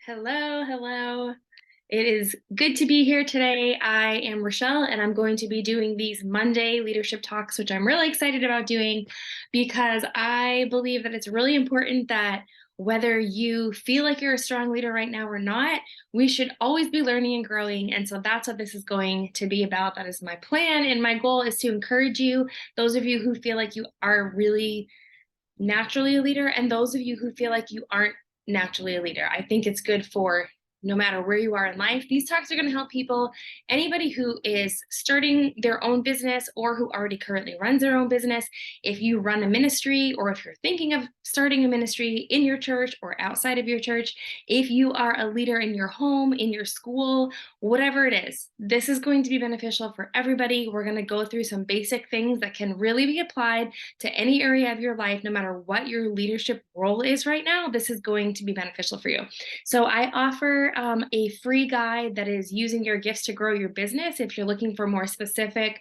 Hello, hello. It is good to be here today. I am Rochelle, and I'm going to be doing these Monday leadership talks, which I'm really excited about doing because I believe that it's really important that whether you feel like you're a strong leader right now or not, we should always be learning and growing. And so that's what this is going to be about. That is my plan. And my goal is to encourage you, those of you who feel like you are really naturally a leader, and those of you who feel like you aren't naturally a leader. I think it's good for no matter where you are in life. These talks are going to help people, anybody who is starting their own business or who already currently runs their own business. If you run a ministry or if you're thinking of starting a ministry in your church or outside of your church, if you are a leader in your home, in your school, whatever it is, this is going to be beneficial for everybody. We're going to go through some basic things that can really be applied to any area of your life, no matter what your leadership role is right now. This is going to be beneficial for you. So I offer a free guide that is using your gifts to grow your business. If you're looking for more specific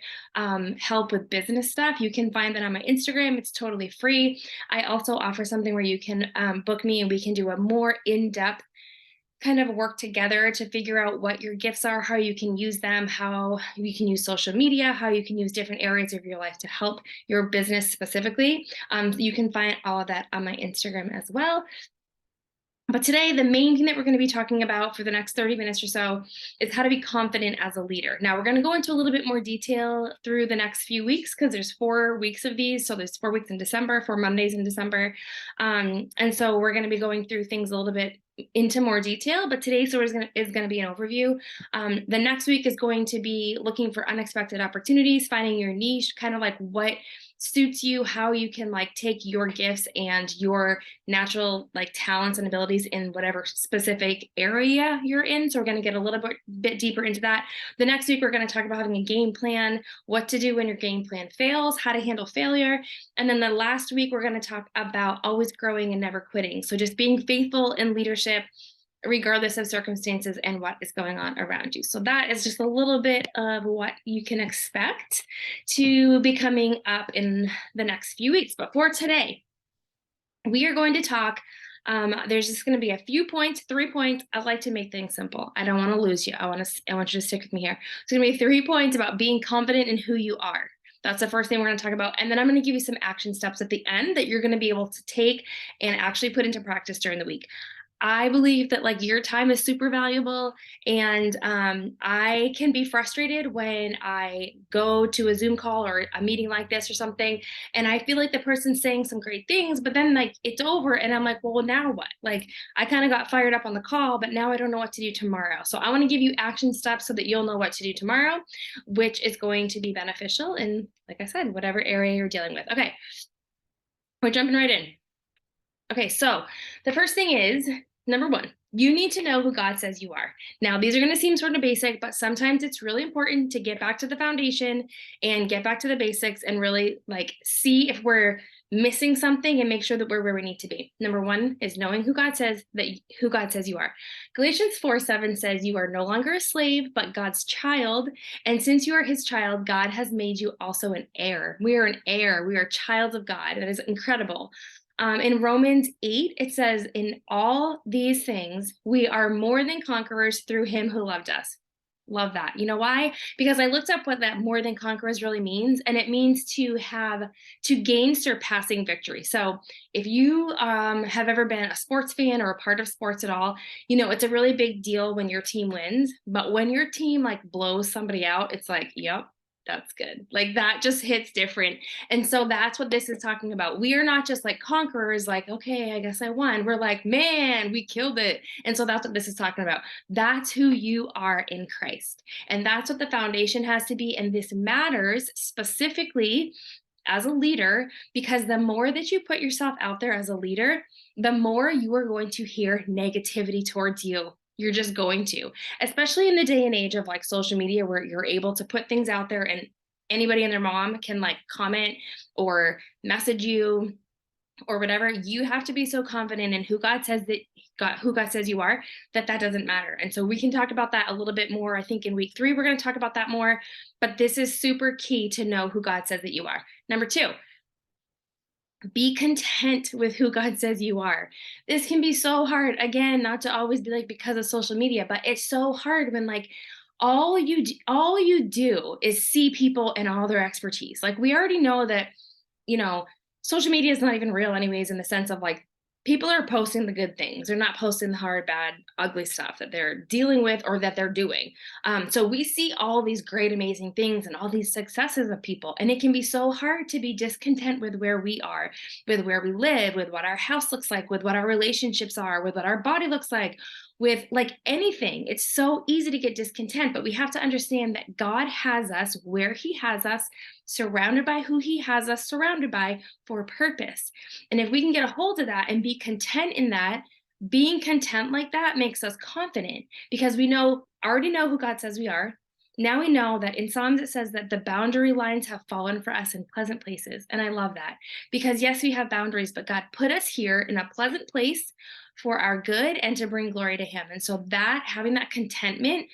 help with business stuff, you can find that on my Instagram. It's totally free. I also offer something where you can book me and we can do a more in-depth kind of work together to figure out what your gifts are, how you can use them, how you can use social media, how you can use different areas of your life to help your business specifically. You can find all of that on my Instagram as well. But today, the main thing that we're going to be talking about for the next 30 minutes or so is how to be confident as a leader. Now, we're going to go into a little bit more detail through the next few weeks because there's 4 weeks of these. So there's 4 weeks in December, 4 Mondays in December. And so we're going to be going through things a little bit into more detail, but today is going to be an overview. The next week is going to be looking for unexpected opportunities, finding your niche, kind of like what suits you, how you can like take your gifts and your natural like talents and abilities in whatever specific area you're in. So we're going to get a little bit deeper into that. The next week, we're going to talk about having a game plan, what to do when your game plan fails, how to handle failure. And then the last week, we're going to talk about always growing and never quitting. So just being faithful in leadership, regardless of circumstances and what is going on around you. So that is just a little bit of what you can expect to be coming up in the next few weeks. But for today, we are going to talk. There's just going to be a few points, 3 points. I like to make things simple. I don't want to lose you. I want you to stick with me here. It's going to be 3 points about being confident in who you are. That's the first thing we're going to talk about. And then I'm going to give you some action steps at the end that you're going to be able to take and actually put into practice during the week. I believe that like your time is super valuable, and I can be frustrated when I go to a Zoom call or a meeting like this or something, and I feel like the person's saying some great things, but then like it's over, and I'm like, well, now what? Like I kind of got fired up on the call, but now I don't know what to do tomorrow. So I want to give you action steps so that you'll know what to do tomorrow, which is going to be beneficial in, like I said, whatever area you're dealing with. Okay, we're jumping right in. Okay, so the first thing is, number 1, you need to know who God says you are. Now, these are going to seem sort of basic, but sometimes it's really important to get back to the foundation and get back to the basics and really like see if we're missing something and make sure that we're where we need to be. Number 1 is knowing who God says you are. Galatians 4:7 says you are no longer a slave, but God's child. And since you are his child, God has made you also an heir. We are an heir. We are child of God. That is incredible. In Romans 8, it says, in all these things, we are more than conquerors through him who loved us. Love that. You know why? Because I looked up what that more than conquerors really means, and it means to gain surpassing victory. So if you have ever been a sports fan or a part of sports at all, you know, it's a really big deal when your team wins, but when your team like blows somebody out, it's like, yep, that's good. Like that just hits different. And so that's what this is talking about. We are not just like conquerors, like, okay, I guess I won. We're like, man, we killed it. And so that's what this is talking about. That's who you are in Christ. And that's what the foundation has to be. And this matters specifically as a leader, because the more that you put yourself out there as a leader, the more you are going to hear negativity towards you. You're just going to, especially in the day and age of like social media where you're able to put things out there and anybody and their mom can like comment or message you or whatever. You have to be so confident in who God says you are, that doesn't matter. And so we can talk about that a little bit more. I think in week 3, we're going to talk about that more, but this is super key to know who God says that you are. Number 2, Be content with who God says you are. This can be so hard. Again, not to always be like because of social media, but it's so hard when like all you do is see people and all their expertise. Like we already know that, you know, social media is not even real anyways in the sense of like people are posting the good things. They're not posting the hard, bad, ugly stuff that they're dealing with or that they're doing. So we see all these great, amazing things and all these successes of people. And it can be so hard to be discontent with where we are, with where we live, with what our house looks like, with what our relationships are, with what our body looks like, with like anything. It's so easy to get discontent, but we have to understand that God has us where He has us, surrounded by who He has us surrounded by for a purpose. And if we can get a hold of that and be content in that, being content like that makes us confident because we already know who God says we are. Now we know that in Psalms it says that the boundary lines have fallen for us in pleasant places. And I love that because yes, we have boundaries, but God put us here in a pleasant place for our good and to bring glory to Him. And so that having that contentment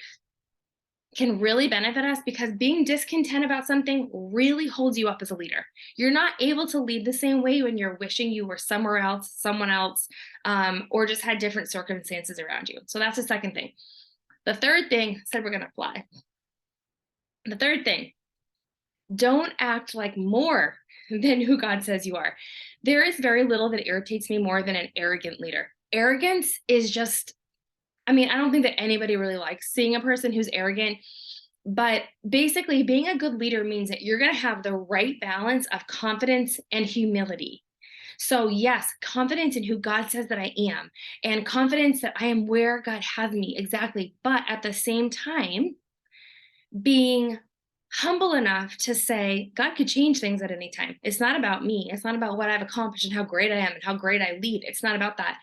can really benefit us because being discontent about something really holds you up as a leader. You're not able to lead the same way when you're wishing you were somewhere else, someone else, or just had different circumstances around you. So that's the second thing. The third thing, said we're going to fly. The third thing, don't act like more than who God says you are. There is very little that irritates me more than an arrogant leader. Arrogance is just, I mean, I don't think that anybody really likes seeing a person who's arrogant, but basically being a good leader means that you're going to have the right balance of confidence and humility. So yes, confidence in who God says that I am and confidence that I am where God has me exactly. But at the same time, being humble enough to say, God could change things at any time. It's not about me. It's not about what I've accomplished and how great I am and how great I lead. It's not about that.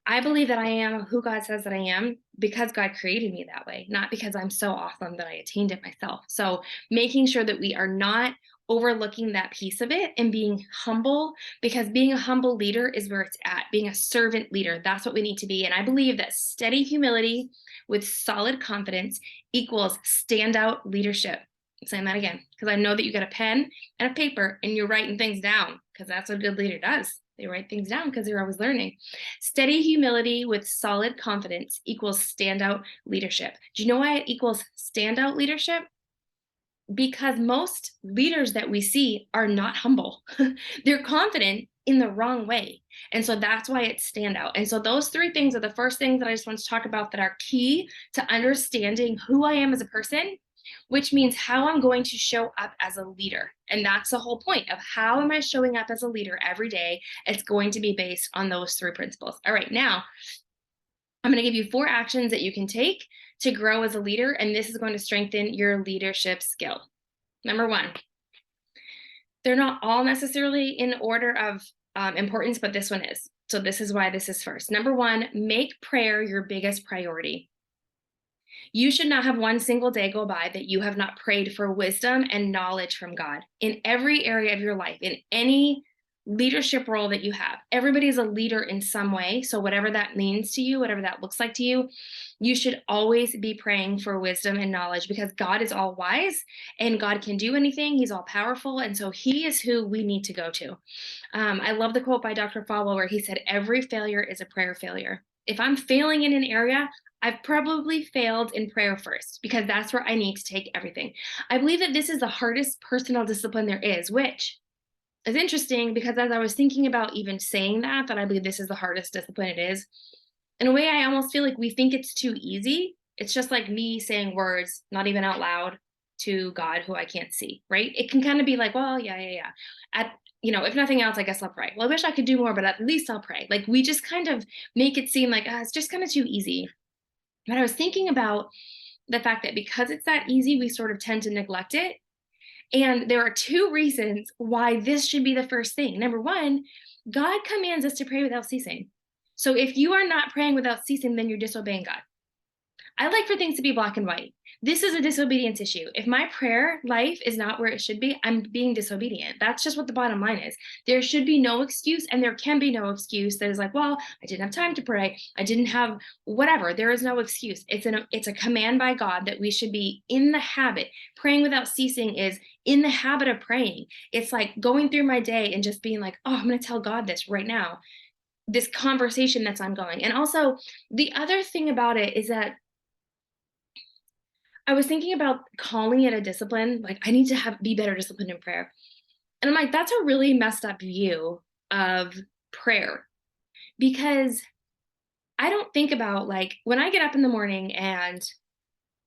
I believe that I am who God says that I am because God created me that way, not because I'm so awesome that I attained it myself. So making sure that we are not overlooking that piece of it and being humble, because being a humble leader is where it's at. Being a servant leader, that's what we need to be. And I believe that steady humility with solid confidence equals standout leadership. I'm saying that again, because I know that you got a pen and a paper and you're writing things down because that's what a good leader does. They write things down because they're always learning. Steady humility with solid confidence equals standout leadership. Do you know why it equals standout leadership? Because most leaders that we see are not humble. They're confident in the wrong way. And so that's why it's standout. And so those three things are the first things that I just want to talk about that are key to understanding who I am as a person, which means how I'm going to show up as a leader. And that's the whole point of how am I showing up as a leader every day? It's going to be based on those three principles. All right, now I'm going to give you 4 actions that you can take to grow as a leader, and this is going to strengthen your leadership skill. Number 1, they're not all necessarily in order of importance, but this one is. So this is why this is first. Number 1, make prayer your biggest priority. You should not have one single day go by that you have not prayed for wisdom and knowledge from God in every area of your life, in any leadership role that you have. Everybody is a leader in some way. So whatever that means to you, whatever that looks like to you, you should always be praying for wisdom and knowledge because God is all wise and God can do anything. He's all powerful. And so He is who we need to go to. I love the quote by Dr. Falwell where he said, every failure is a prayer failure. If I'm failing in an area, I've probably failed in prayer first because that's where I need to take everything. I believe that this is the hardest personal discipline there is, which is interesting because as I was thinking about even saying that I believe this is the hardest discipline it is, in a way, I almost feel like we think it's too easy. It's just like me saying words, not even out loud, to God who I can't see, right? It can kind of be like, well, yeah. If nothing else, I guess I'll pray. Well, I wish I could do more, but at least I'll pray. Like we just kind of make it seem like it's just kind of too easy. But I was thinking about the fact that because it's that easy, we sort of tend to neglect it. And there are 2 reasons why this should be the first thing. Number 1, God commands us to pray without ceasing. So if you are not praying without ceasing, then you're disobeying God. I like for things to be black and white. This is a disobedience issue. If my prayer life is not where it should be, I'm being disobedient. That's just what the bottom line is. There should be no excuse, and there can be no excuse that is like, well, I didn't have time to pray. I didn't have whatever. There is no excuse. It's a command by God that we should be in the habit. Praying without ceasing is in the habit of praying. It's like going through my day and just being like, oh, I'm going to tell God this right now. This conversation that's ongoing. And also, the other thing about it is that I was thinking about calling it a discipline. Like, I need to be better disciplined in prayer. And I'm like, that's a really messed up view of prayer, because I don't think about, like, when I get up in the morning and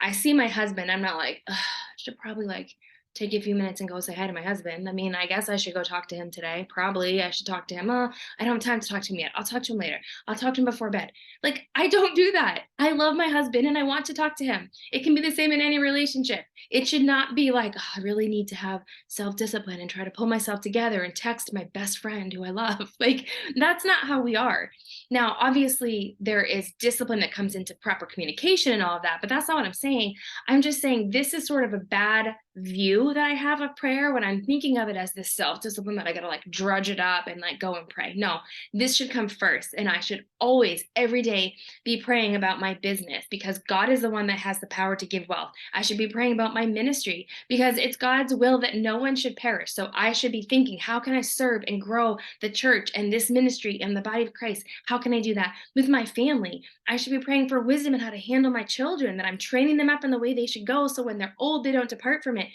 I see my husband, I'm not like, "Ugh, I should probably like take a few minutes and go say hi to my husband. I mean, I guess I should go talk to him today. Probably I should talk to him. I don't have time to talk to him yet. I'll talk to him later. I'll talk to him before bed." Like, I don't do that. I love my husband and I want to talk to him. It can be the same in any relationship. It should not be like, oh, I really need to have self-discipline and try to pull myself together and text my best friend who I love. Like, that's not how we are. Now, obviously, there is discipline that comes into proper communication and all of that, but that's not what I'm saying. I'm just saying this is sort of a bad view that I have of prayer when I'm thinking of it as this self-discipline that I gotta like drudge it up and like go and pray. No, this should come first. And I should always, every day, be praying about my business, because God is the one that has the power to give wealth. I should be praying about my ministry because it's God's will that no one should perish. So I should be thinking, how can I serve and grow the church and this ministry and the body of Christ? How can I do that with my family? I should be praying for wisdom and how to handle my children, that I'm training them up in the way they should go, so when they're old, they don't depart from it.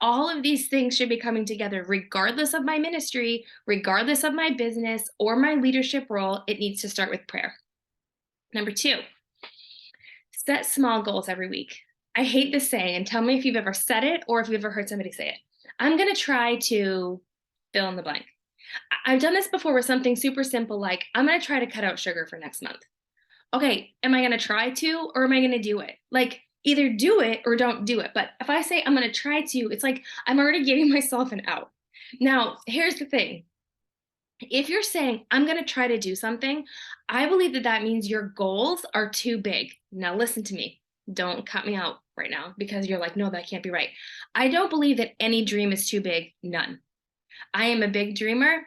All of these things should be coming together regardless of my ministry, regardless of my business or my leadership role. It needs to start with prayer. Number two, set small goals every week. I hate this saying, and tell me if you've ever said it or if you've ever heard somebody say it. I'm going to try to fill in the blank. I've done this before with something super simple, like I'm going to try to cut out sugar for next month. Okay, am I going to try to, or am I going to do it? Like, either do it or don't do it. But if I say I'm going to try to, it's like I'm already giving myself an out. Now, here's the thing. If you're saying I'm going to try to do something, I believe that that means your goals are too big. Now, listen to me. Don't cut me out right now because you're like, no, that can't be right. I don't believe that any dream is too big. None. I am a big dreamer.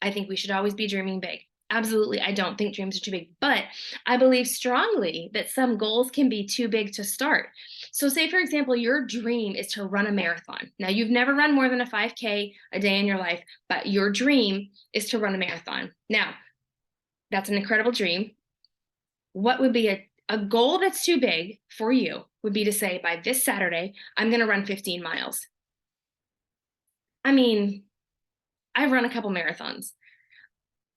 I think we should always be dreaming big. Absolutely, I don't think dreams are too big, but I believe strongly that some goals can be too big to start. So, say, for example, your dream is to run a marathon. Now, you've never run more than a 5K a day in your life, but your dream is to run a marathon. Now, that's an incredible dream. What would be a goal that's too big for you would be to say, by this Saturday, I'm going to run 15 miles. I mean, I've run a couple marathons.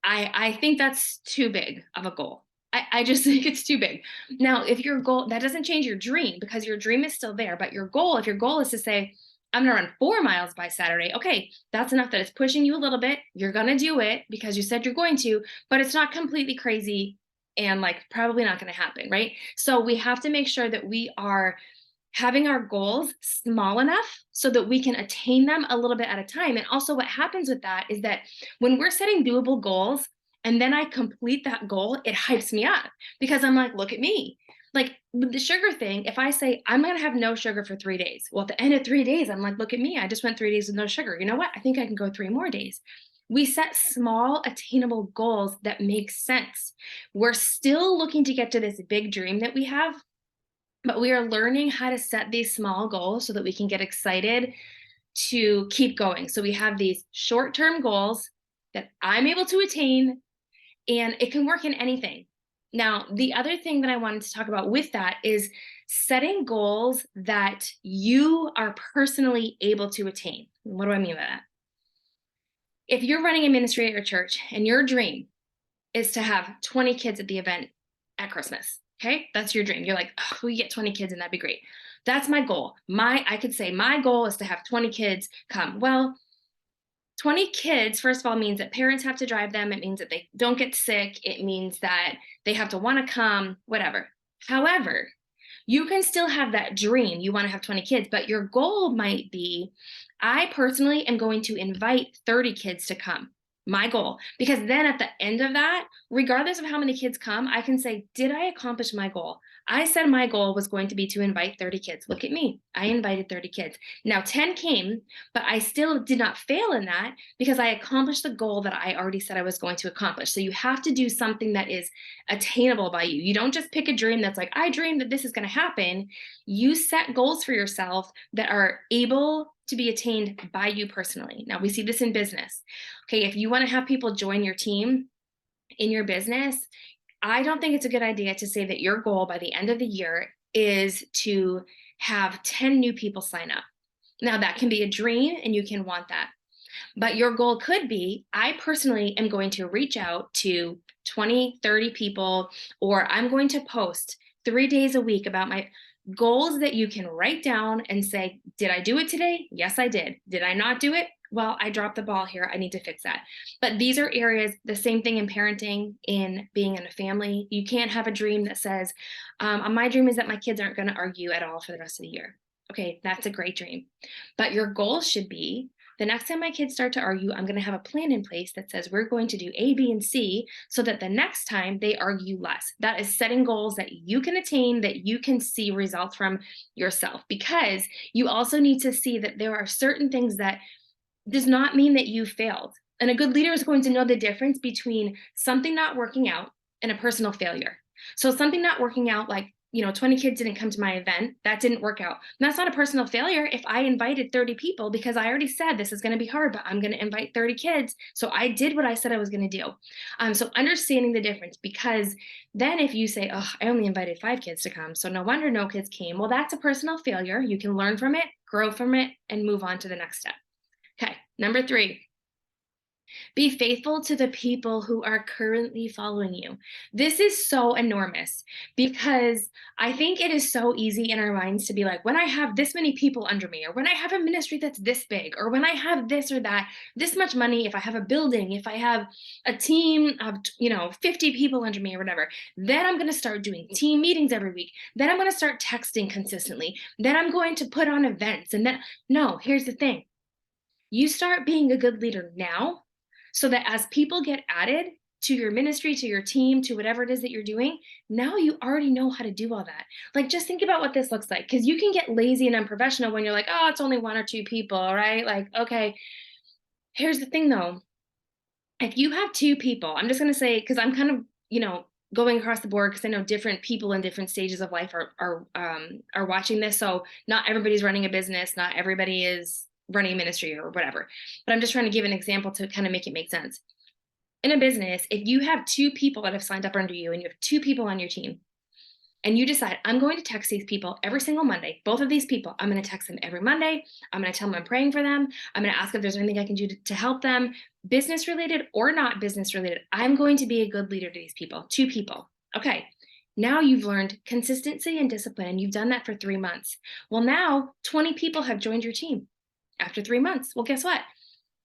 I think that's too big of a goal. I just think it's too big. Now, if your goal, that doesn't change your dream, because your dream is still there, but your goal, if your goal is to say, I'm gonna run 4 miles by Saturday, okay, that's enough that it's pushing you a little bit. You're gonna do it because you said you're going to, but it's not completely crazy and like probably not gonna happen, right? So we have to make sure that we are having our goals small enough so that we can attain them a little bit at a time. And also, what happens with that is that when we're setting doable goals and then I complete that goal, it hypes me up because I'm like, look at me. Like with the sugar thing, if I say I'm going to have no sugar for 3 days, well, at the end of 3 days, I'm like, look at me. I just went 3 days with no sugar. You know what? I think I can go 3 more days. We set small, attainable goals that make sense. We're still looking to get to this big dream that we have, but we are learning how to set these small goals so that we can get excited to keep going. So we have these short-term goals that I'm able to attain, and it can work in anything. Now, the other thing that I wanted to talk about with that is setting goals that you are personally able to attain. What do I mean by that? If you're running a ministry at your church and your dream is to have 20 kids at the event at Christmas, okay, that's your dream. You're like, oh, we get 20 kids and that'd be great. That's my goal. I could say my goal is to have 20 kids come. Well, 20 kids, first of all, means that parents have to drive them. It means that they don't get sick. It means that they have to want to come, whatever. However, you can still have that dream. You want to have 20 kids, but your goal might be, I personally am going to invite 30 kids to come. My goal, because then at the end of that, regardless of how many kids come, I can say, did I accomplish my goal? I said my goal was going to be to invite 30 kids. Look at me. I invited 30 kids. Now 10 came, but I still did not fail in that because I accomplished the goal that I already said I was going to accomplish. So you have to do something that is attainable by you. You don't just pick a dream that's like, I dream that this is going to happen. You set goals for yourself that are able to be attained by you personally. Now we see this in business. Okay, if you want to have people join your team in your business, I don't think it's a good idea to say that your goal by the end of the year is to have 10 new people sign up. Now, that can be a dream and you can want that. But your goal could be, I personally am going to reach out to 20, 30 people, or I'm going to post 3 days a week about my goals that you can write down and say, did I do it today? Yes, I did. Did I not do it? Well, I dropped the ball here. I need to fix that. But these are areas, the same thing in parenting, in being in a family. You can't have a dream that says, my dream is that my kids aren't going to argue at all for the rest of the year. Okay, that's a great dream. But your goal should be, the next time my kids start to argue, I'm going to have a plan in place that says we're going to do A, B, and C so that the next time they argue less. That is setting goals that you can attain, that you can see results from yourself, because you also need to see that there are certain things that does not mean that you failed. And a good leader is going to know the difference between something not working out and a personal failure. So something not working out, like, 20 kids didn't come to my event. That didn't work out. And that's not a personal failure if I invited 30 people because I already said this is going to be hard, but I'm going to invite 30 kids. So I did what I said I was going to do. So understanding the difference, because then if you say, oh, I only invited 5 kids to come, so no wonder no kids came. Well, that's a personal failure. You can learn from it, grow from it, and move on to the next step. Okay, number 3, be faithful to the people who are currently following you. This is so enormous because I think it is so easy in our minds to be like, when I have this many people under me, or when I have a ministry that's this big, or when I have this or that, this much money, if I have a building, if I have a team of, 50 people under me or whatever, then I'm going to start doing team meetings every week. Then I'm going to start texting consistently. Then I'm going to put on events. And then, no, here's the thing. You start being a good leader now so that as people get added to your ministry, to your team, to whatever it is that you're doing, now you already know how to do all that. Like, just think about what this looks like, because you can get lazy and unprofessional when you're like, oh, it's only 1 or 2 people, right? Like, okay, here's the thing though. If you have 2 people, I'm just going to say, because I'm kind of, going across the board, because I know different people in different stages of life are watching this. So not everybody's running a business, not everybody is running a ministry or whatever. But I'm just trying to give an example to kind of make it make sense. In a business, if you have 2 people that have signed up under you and you have 2 people on your team, and you decide, I'm going to text these people every single Monday, both of these people, I'm going to text them every Monday. I'm going to tell them I'm praying for them. I'm going to ask if there's anything I can do to help them, business related or not business related. I'm going to be a good leader to these people, 2 people. Okay. Now you've learned consistency and discipline, and you've done that for 3 months. Well, now 20 people have joined your team after 3 months. Well, guess what?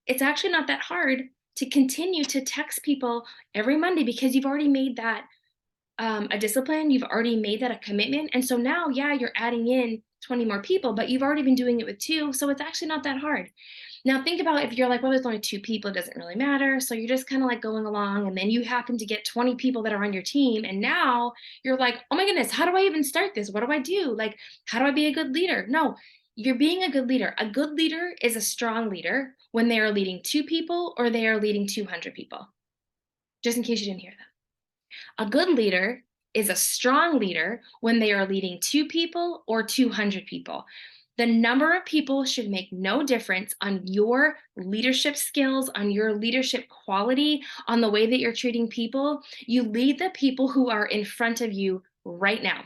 It's actually not that hard to continue to text people every Monday because you've already made that a discipline. You've already made that a commitment. And so now, yeah, you're adding in 20 more people, but you've already been doing it with 2. So it's actually not that hard. Now think about if you're like, well, there's only 2 people, it doesn't really matter. So you're just kind of like going along, and then you happen to get 20 people that are on your team. And now you're like, oh my goodness, how do I even start this? What do I do? Like, how do I be a good leader? No, you're being a good leader. A good leader is a strong leader when they are leading 2 people or they are leading 200 people. Just in case you didn't hear that. A good leader is a strong leader when they are leading 2 people or 200 people. The number of people should make no difference on your leadership skills, on your leadership quality, on the way that you're treating people. You lead the people who are in front of you right now.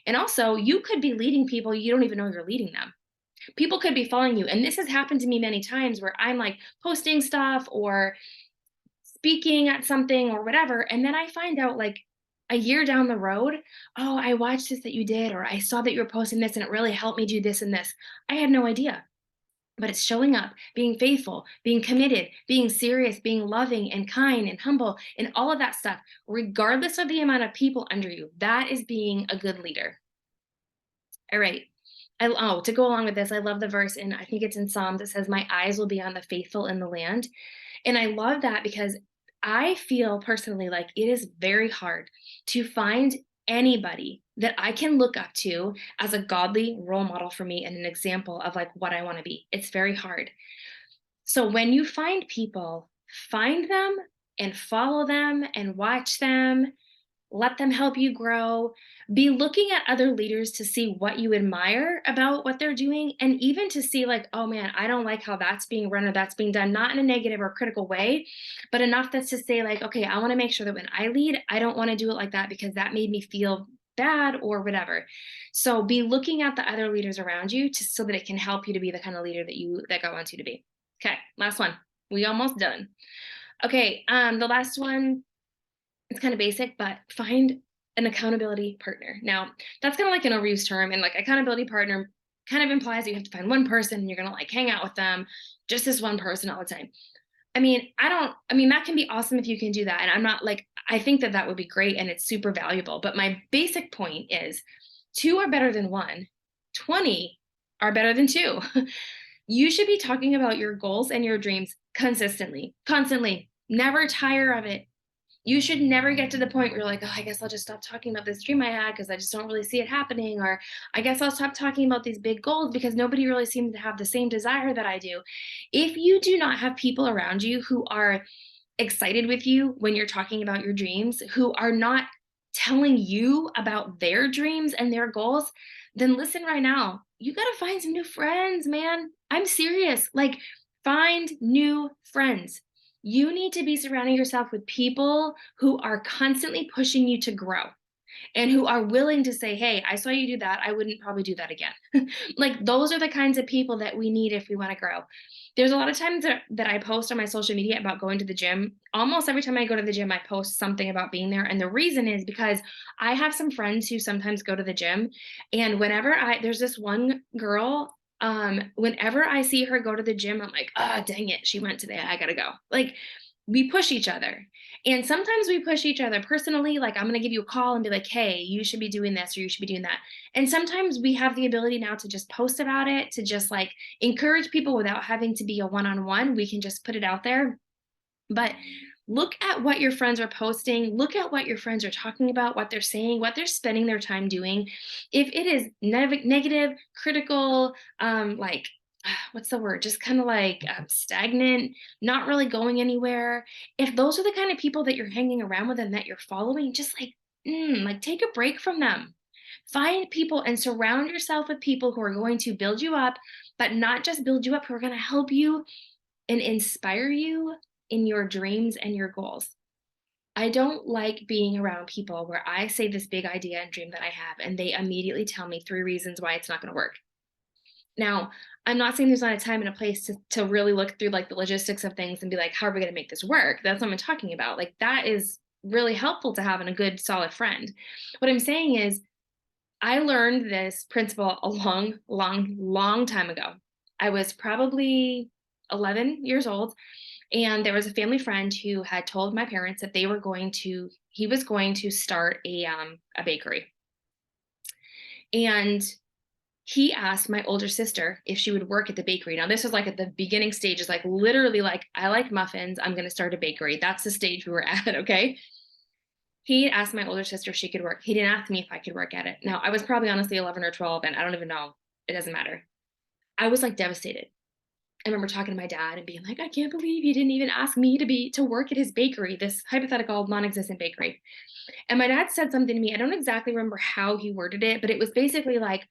And also, you could be leading people, you don't even know you're leading them. People could be following you. And this has happened to me many times where I'm like posting stuff or speaking at something or whatever. And then I find out like a year down the road, oh, I watched this that you did, or I saw that you were posting this and it really helped me do this and this. I had no idea. But it's showing up, being faithful, being committed, being serious, being loving and kind and humble, and all of that stuff, regardless of the amount of people under you. That is being a good leader. All right. To go along with this, I love the verse, and I think it's in Psalms. It says, my eyes will be on the faithful in the land. And I love that because I feel personally like it is very hard to find anybody that I can look up to as a godly role model for me and an example of like what I want to be. It's very hard. So when you find people, find them and follow them and watch them, let them help you grow. Be looking at other leaders to see what you admire about what they're doing, and even to see, like, oh man, I don't like how that's being run or that's being done, not in a negative or critical way, but enough that's to say, like, okay, I want to make sure that when I lead, I don't want to do it like that because that made me feel bad or whatever. So be looking at the other leaders around you to so that it can help you to be the kind of leader that God wants you to be. Okay, last one. We almost done. Okay, the last one, it's kind of basic, but find an accountability partner. Now, that's kind of like an overused term, and like accountability partner kind of implies that you have to find one person and you're gonna like hang out with them, just this one person all the time. I mean, that can be awesome if you can do that. And I'm not like, I think that that would be great and it's super valuable. But my basic point is two are better than one, 20 are better than two. You should be talking about your goals and your dreams consistently, constantly. Never tire of it. You should never get to the point where you're like, oh, I guess I'll just stop talking about this dream I had because I just don't really see it happening. Or I guess I'll stop talking about these big goals because nobody really seems to have the same desire that I do. If you do not have people around you who are excited with you when you're talking about your dreams, who are not telling you about their dreams and their goals, then listen right now. You got to find some new friends, man. I'm serious. Like, find new friends. You need to be surrounding yourself with people who are constantly pushing you to grow and who are willing to say, hey, I saw you do that. I wouldn't probably do that again. Like, those are the kinds of people that we need if we want to grow. There's a lot of times that I post on my social media about going to the gym. Almost every time I go to the gym, I post something about being there. And the reason is because I have some friends who sometimes go to the gym. And there's this one girl, whenever I see her go to the gym, I'm like, oh, dang it, she went today. I gotta go. Like, we push each other. And sometimes we push each other personally, like, I'm going to give you a call and be like, hey, you should be doing this or you should be doing that. And sometimes we have the ability now to just post about it, to just like encourage people without having to be a one on one. We can just put it out there. But look at what your friends are posting, look at what your friends are talking about, what they're saying, what they're spending their time doing. If it is negative, critical, like, what's the word? Just kind of like stagnant, not really going anywhere. If those are the kind of people that you're hanging around with and that you're following, just like take a break from them. Find people and surround yourself with people who are going to build you up, but not just build you up, who are going to help you and inspire you in your dreams and your goals. I don't like being around people where I say this big idea and dream that I have, and they immediately tell me three reasons why it's not going to work. Now, I'm not saying there's not a time and a place to really look through like the logistics of things and be like, how are we going to make this work? That's what I'm talking about. Like, that is really helpful to have in a good, solid friend. What I'm saying is, I learned this principle a long, long, long time ago. I was probably 11 years old, and there was a family friend who had told my parents that he was going to start a bakery. And he asked my older sister if she would work at the bakery. Now, this was like at the beginning stages, like literally, like, I like muffins, I'm going to start a bakery. That's the stage we were at, okay? He asked my older sister if she could work. He didn't ask me if I could work at it. Now, I was probably honestly 11 or 12, and I don't even know. It doesn't matter. I was like devastated. I remember talking to my dad and being like, I can't believe he didn't even ask me to work at his bakery, this hypothetical non-existent bakery. And my dad said something to me. I don't exactly remember how he worded it, but it was basically like,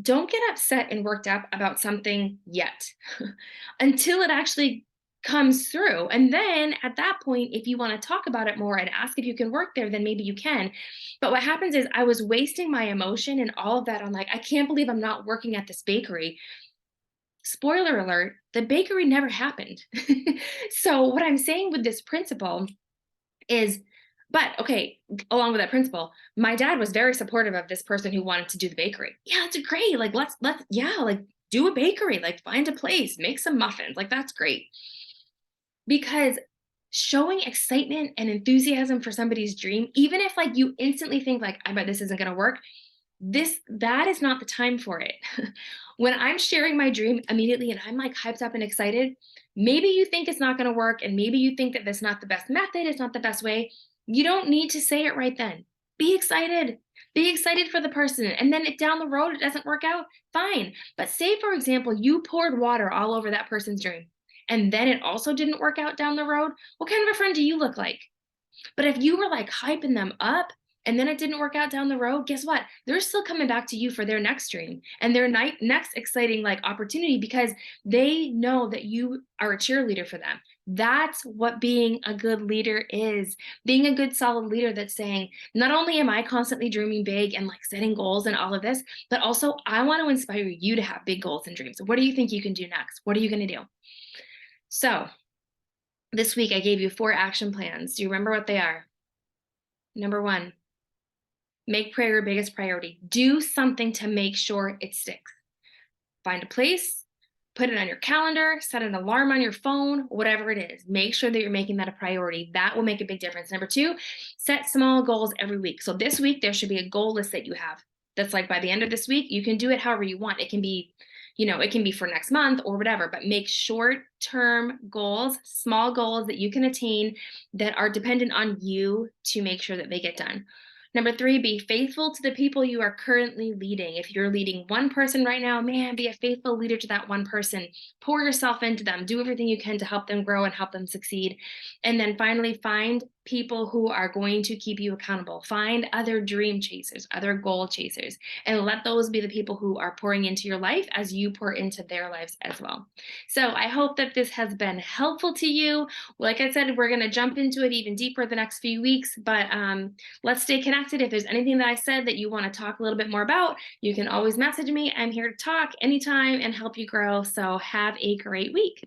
don't get upset and worked up about something yet until it actually comes through. And then at that point, if you want to talk about it more and ask if you can work there, then maybe you can. But what happens is I was wasting my emotion and all of that on like, I can't believe I'm not working at this bakery. Spoiler alert, the bakery never happened. So what I'm saying with this principle is, but okay, along with that principle, my dad was very supportive of this person who wanted to do the bakery. Yeah, it's great. Like, yeah, like, do a bakery, like, find a place, make some muffins. Like, that's great. Because showing excitement and enthusiasm for somebody's dream, even if like you instantly think like, I bet this isn't going to work, that is not the time for it. When I'm sharing my dream immediately and I'm like hyped up and excited, maybe you think it's not going to work, and maybe you think that that's not the best method, it's not the best way. You don't need to say it right then. Be excited. Be excited for the person. And then if down the road it doesn't work out, fine. But say, for example, you poured water all over that person's dream and then it also didn't work out down the road. What kind of a friend do you look like? But if you were like hyping them up and then it didn't work out down the road, guess what? They're still coming back to you for their next dream and their next exciting like opportunity because they know that you are a cheerleader for them. That's what being a good leader is. Being a good solid leader that's saying, not only am I constantly dreaming big and like setting goals and all of this, but also I want to inspire you to have big goals and dreams. What do you think you can do next? What are you going to do? So, this week I gave you 4 action plans. Do you remember what they are? Number 1, make prayer your biggest priority. Do something to make sure it sticks. Find a place, put it on your calendar, set an alarm on your phone, whatever it is. Make sure that you're making that a priority. That will make a big difference. Number 2, set small goals every week. So this week, there should be a goal list that you have. That's like by the end of this week, you can do it however you want. It can be, it can be for next month or whatever, but make short-term goals, small goals that you can attain that are dependent on you to make sure that they get done. Number 3, be faithful to the people you are currently leading. If you're leading one person right now, man, be a faithful leader to that one person. Pour yourself into them. Do everything you can to help them grow and help them succeed. And then finally, find people who are going to keep you accountable. Find other dream chasers, other goal chasers, and let those be the people who are pouring into your life as you pour into their lives as well. So I hope that this has been helpful to you. Like I said, we're going to jump into it even deeper the next few weeks, but let's stay connected. If there's anything that I said that you want to talk a little bit more about, you can always message me. I'm here to talk anytime and help you grow. So have a great week.